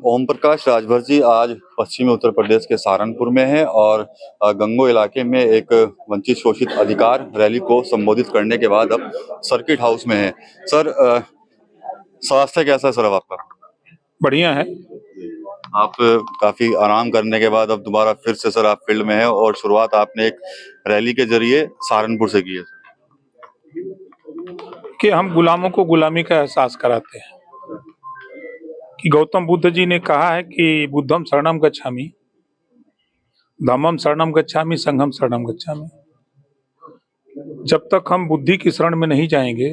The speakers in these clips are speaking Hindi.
ओम प्रकाश राजभर जी आज पश्चिमी उत्तर प्रदेश के सहारनपुर में हैं और गंगो इलाके में एक वंचित शोषित अधिकार रैली को संबोधित करने के बाद अब सर्किट हाउस में हैं। सर, स्वास्थ्य कैसा है सर अब आपका? बढ़िया है। आप काफी आराम करने के बाद अब दोबारा फिर से सर आप फील्ड में हैं और शुरुआत आपने एक रैली के जरिए सहारनपुर से की है कि हम गुलामों को गुलामी का एहसास कराते हैं कि गौतम बुद्ध जी ने कहा है कि बुद्धम शरणम गच्छामि, धम्मम शरणम गच्छामि, संघम शरणम गच्छामि। जब तक हम बुद्धि की शरण में नहीं जाएंगे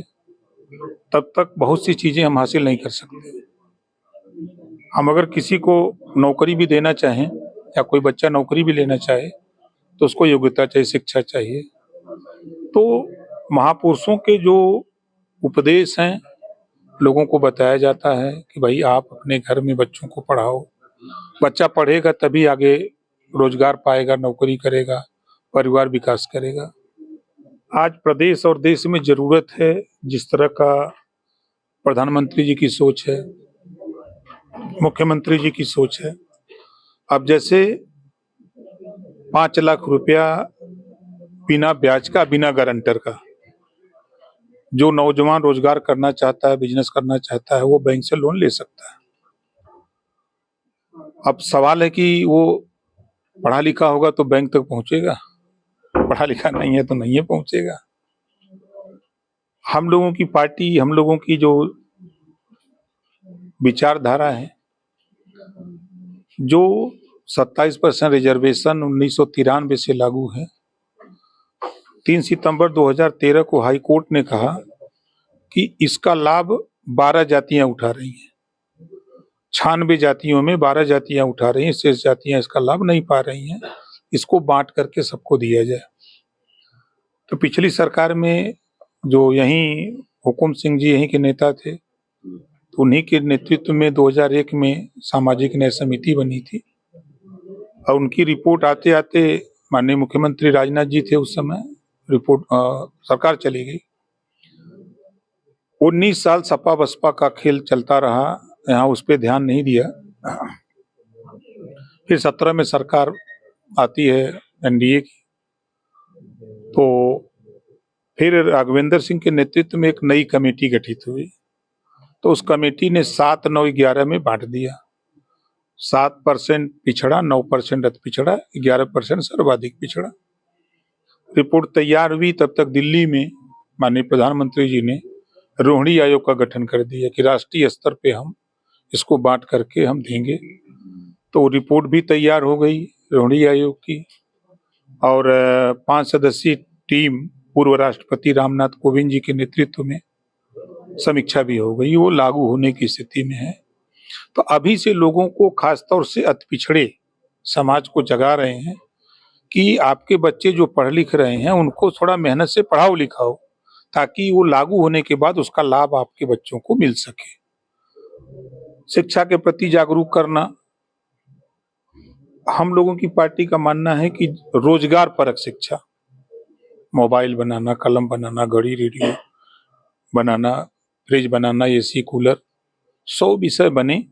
तब तक बहुत सी चीजें हम हासिल नहीं कर सकते। हम अगर किसी को नौकरी भी देना चाहें या कोई बच्चा नौकरी भी लेना चाहे तो उसको योग्यता चाहिए, शिक्षा चाहिए। तो महापुरुषों के जो उपदेश हैं, लोगों को बताया जाता है कि भाई आप अपने घर में बच्चों को पढ़ाओ, बच्चा पढ़ेगा तभी आगे रोजगार पाएगा, नौकरी करेगा, परिवार विकास करेगा। आज प्रदेश और देश में जरूरत है जिस तरह का प्रधानमंत्री जी की सोच है, मुख्यमंत्री जी की सोच है। अब जैसे 5 लाख रुपया बिना ब्याज का, बिना गारंटर का, जो नौजवान रोजगार करना चाहता है, बिजनेस करना चाहता है, वो बैंक से लोन ले सकता है। अब सवाल है कि वो पढ़ा लिखा होगा तो बैंक तक पहुंचेगा, पढ़ा लिखा नहीं है तो नहीं है पहुंचेगा। हम लोगों की पार्टी, हम लोगों की जो विचारधारा है, जो 27% रिजर्वेशन 1993 से लागू है। 3 सितंबर 2013 को हाई कोर्ट ने कहा कि इसका लाभ 12 जातियां उठा रही हैं। 96 जातियों में 12 जातियां उठा रही हैं, शेष जातियां इसका लाभ नहीं पा रही हैं। इसको बांट करके सबको दिया जाए। तो पिछली सरकार में जो यहीं हुकुम सिंह जी यहीं के नेता थे, तो उन्हीं के नेतृत्व में 2001 में सामाजिक न्याय समिति बनी थी और उनकी रिपोर्ट आते आते माननीय मुख्यमंत्री राजनाथ जी थे उस समय, रिपोर्ट सरकार चली गई। 19 साल सपा बसपा का खेल चलता रहा, यहाँ उस पर ध्यान नहीं दिया। फिर 17 में सरकार आती है एनडीए की, तो फिर राघवेंद्र सिंह के नेतृत्व में एक नई कमेटी गठित हुई। तो उस कमेटी ने 7, 9, 11 में बांट दिया। 7% पिछड़ा, 9% अति पिछड़ा, 11% सर्वाधिक पिछड़ा। रिपोर्ट तैयार हुई, तब तक दिल्ली में माननीय प्रधानमंत्री जी ने रोहिणी आयोग का गठन कर दिया कि राष्ट्रीय स्तर पे हम इसको बांट करके हम देंगे। तो रिपोर्ट भी तैयार हो गई रोहिणी आयोग की और 5 सदस्यीय टीम पूर्व राष्ट्रपति रामनाथ कोविंद जी के नेतृत्व में समीक्षा भी हो गई। वो लागू होने की स्थिति में है। तो अभी से लोगों को, खासतौर से अति पिछड़े समाज को जगा रहे हैं कि आपके बच्चे जो पढ़ लिख रहे हैं उनको थोड़ा मेहनत से पढ़ाओ लिखाओ, ताकि वो लागू होने के बाद उसका लाभ आपके बच्चों को मिल सके। शिक्षा के प्रति जागरूक करना। हम लोगों की पार्टी का मानना है कि रोजगार परक शिक्षा, मोबाइल बनाना, कलम बनाना, घड़ी, रेडियो बनाना, फ्रिज बनाना, एसी, कूलर, 100 विषय बने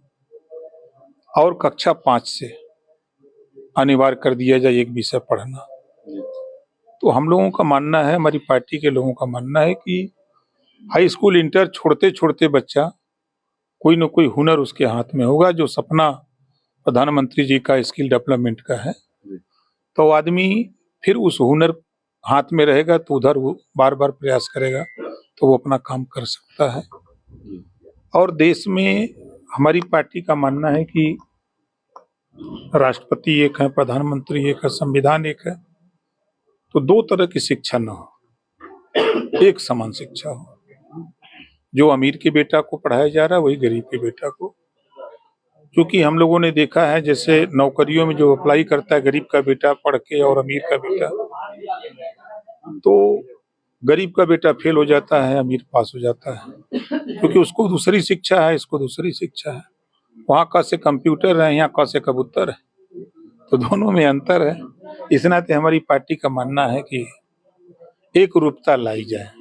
और कक्षा 5 से अनिवार्य कर दिया जाए एक विषय पढ़ना। तो हम लोगों का मानना है, हमारी पार्टी के लोगों का मानना है कि हाई स्कूल, इंटर छोड़ते छोड़ते बच्चा कोई न कोई हुनर उसके हाथ में होगा। जो सपना प्रधानमंत्री जी का स्किल डेवलपमेंट का है, तो आदमी फिर उस हुनर हाथ में रहेगा तो उधर वो बार बार प्रयास करेगा तो वो अपना काम कर सकता है। और देश में हमारी पार्टी का मानना है कि राष्ट्रपति एक है, प्रधानमंत्री एक है, संविधान एक है, तो 2 तरह की शिक्षा न हो, एक समान शिक्षा हो। जो अमीर के बेटा को पढ़ाया जा रहा है वही गरीब के बेटा को। क्योंकि हम लोगों ने देखा है जैसे नौकरियों में जो अप्लाई करता है गरीब का बेटा पढ़ के और अमीर का बेटा, तो गरीब का बेटा फेल हो जाता है, अमीर पास हो जाता है, क्योंकि उसको दूसरी शिक्षा है, इसको दूसरी शिक्षा है। वहाँ का से कंप्यूटर है, यहाँ का से कबूतर है, तो दोनों में अंतर है। इस नाते हमारी पार्टी का मानना है कि एक रूपता लाई जाए।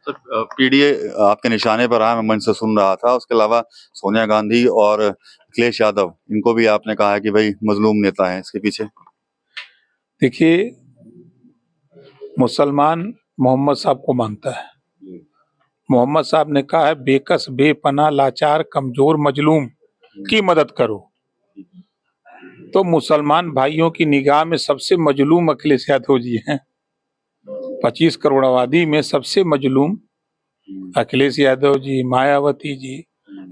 सर, पीडीए आपके निशाने पर आया, मैं मंच से सुन रहा था। उसके अलावा सोनिया गांधी और अखिलेश यादव, इनको भी आपने कहा है कि भाई मजलूम नेता है इसके पीछे। देखिए, मुसलमान मोहम्मद साहब को मानता है। मोहम्मद साहब ने कहा है, बेकस बेपनाह लाचार कमजोर मजलूम की मदद करो। तो मुसलमान भाइयों की निगाह में सबसे मजलूम अखिलेश यादव जी हैं। 25 करोड़ आबादी में सबसे मजलूम अखिलेश यादव जी, मायावती जी,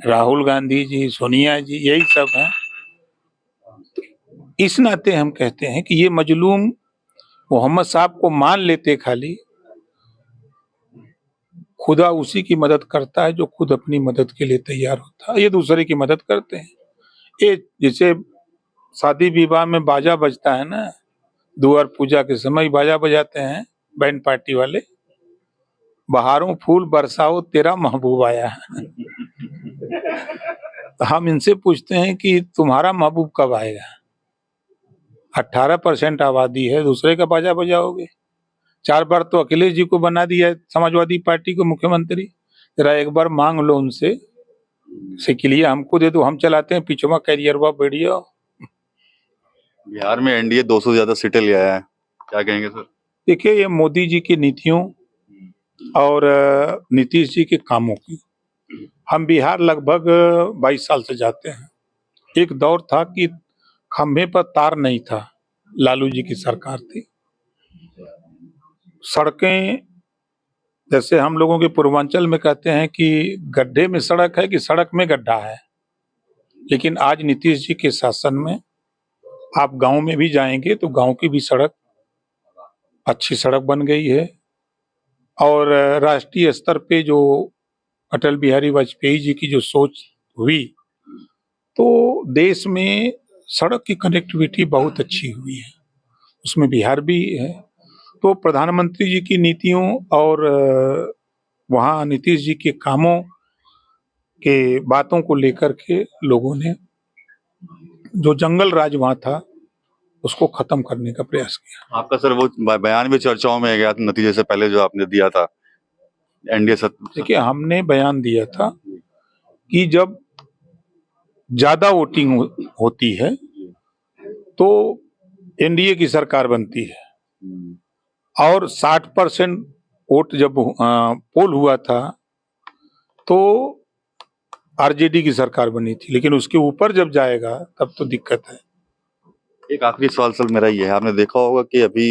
राहुल गांधी जी, सोनिया जी, यही सब हैं। इस नाते हम कहते हैं कि ये मजलूम मोहम्मद साहब को मान लेते, खाली खुदा उसी की मदद करता है जो खुद अपनी मदद के लिए तैयार होता है। ये दूसरे की मदद करते हैं। ये जैसे शादी विवाह में बाजा बजता है ना, दुआर पूजा के समय बाजा बजाते हैं बैंड पार्टी वाले, बहारों फूल बरसाओ तेरा महबूब आया है। तो हम इनसे पूछते हैं कि तुम्हारा महबूब कब आएगा? 18% आबादी है, दूसरे का बाजा बजाओगे? 4 बार तो अखिलेश जी को बना दिया है समाजवादी पार्टी को मुख्यमंत्री। जरा एक बार मांग लो उनसे, सिकिलिया हमको दे दो, हम चलाते हैं, पिछवा कैरियरवा बढ़िया। बिहार में एनडीए 200 से ज्यादा सीटें ले आया है, क्या कहेंगे सर? देखिए, ये मोदी जी की नीतियों और नीतीश जी के कामों की। हम बिहार लगभग 22 साल से जाते हैं। एक दौर था कि खंभे पर तार नहीं था, लालू जी की सरकार थी। सड़कें, जैसे हम लोगों के पूर्वांचल में कहते हैं कि गड्ढे में सड़क है कि सड़क में गड्ढा है, लेकिन आज नीतीश जी के शासन में आप गांव में भी जाएंगे तो गांव की भी सड़क अच्छी सड़क बन गई है। और राष्ट्रीय स्तर पे जो अटल बिहारी वाजपेयी जी की जो सोच हुई, तो देश में सड़क की कनेक्टिविटी बहुत अच्छी हुई है, उसमें बिहार भी है। तो प्रधानमंत्री जी की नीतियों और वहाँ नीतीश जी के कामों के बातों को लेकर के लोगों ने जो जंगल राज वहाँ था उसको खत्म करने का प्रयास किया। आपका सर वो बयान भी चर्चाओं में गया नतीजे से पहले जो आपने दिया था एनडीए देखिए, हमने बयान दिया था कि जब ज्यादा वोटिंग होती है तो एनडीए की सरकार बनती है, और 60% वोट जब पोल हुआ था तो आरजेडी की सरकार बनी थी, लेकिन उसके ऊपर जब जाएगा तब तो दिक्कत है। एक आखिरी सवाल सर मेरा ये है, आपने देखा होगा कि अभी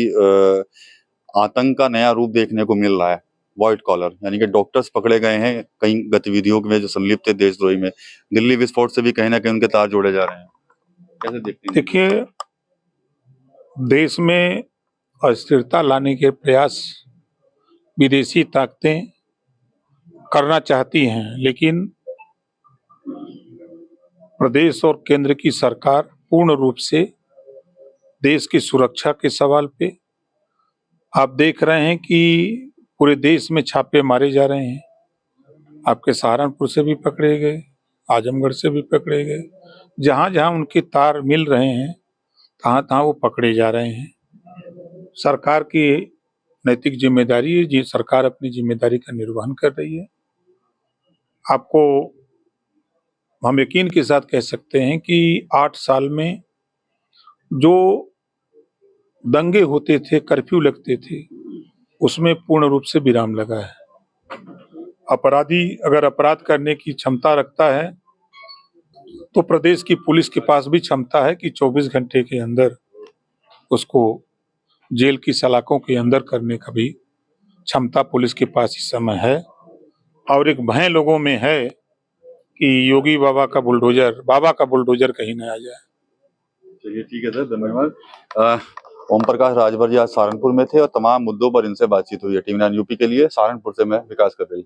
आतंक का नया रूप देखने को मिल रहा है, व्हाइट कॉलर, यानी कि डॉक्टर्स पकड़े गए हैं कई गतिविधियों में जो संलिप्त थे देशद्रोही में। दिल्ली विस्फोट से भी कहीं ना कहीं उनके तार जोड़े जा रहे हैं, कैसे देखते हैं? देखिए, देश में अस्थिरता लाने के प्रयास विदेशी ताकतें करना चाहती हैं, लेकिन प्रदेश और केंद्र की सरकार पूर्ण रूप से देश की सुरक्षा के सवाल पे, आप देख रहे हैं कि पूरे देश में छापे मारे जा रहे हैं। आपके सहारनपुर से भी पकड़े गए, आजमगढ़ से भी पकड़े गए, जहां जहां उनके तार मिल रहे हैं तहां तहां वो पकड़े जा रहे हैं। सरकार की नैतिक जिम्मेदारी है, जी सरकार अपनी जिम्मेदारी का निर्वहन कर रही है। आपको हम यकीन के साथ कह सकते हैं कि 8 साल में जो दंगे होते थे, कर्फ्यू लगते थे, उसमें पूर्ण रूप से विराम लगा है। अपराधी अगर अपराध करने की क्षमता रखता है तो प्रदेश की पुलिस के पास भी क्षमता है कि 24 घंटे के अंदर उसको जेल की सलाखों के अंदर करने का भी क्षमता पुलिस के पास इस समय है। और एक भय लोगों में है कि योगी बाबा का बुलडोजर कहीं न आ जाए। चलिए ठीक है सर, धन्यवाद। ओम प्रकाश राजभर जी आज सहारनपुर में थे और तमाम मुद्दों पर इनसे बातचीत हुई है। टीवी 9 यूपी के लिए सहारनपुर से मैं विकास कर रही।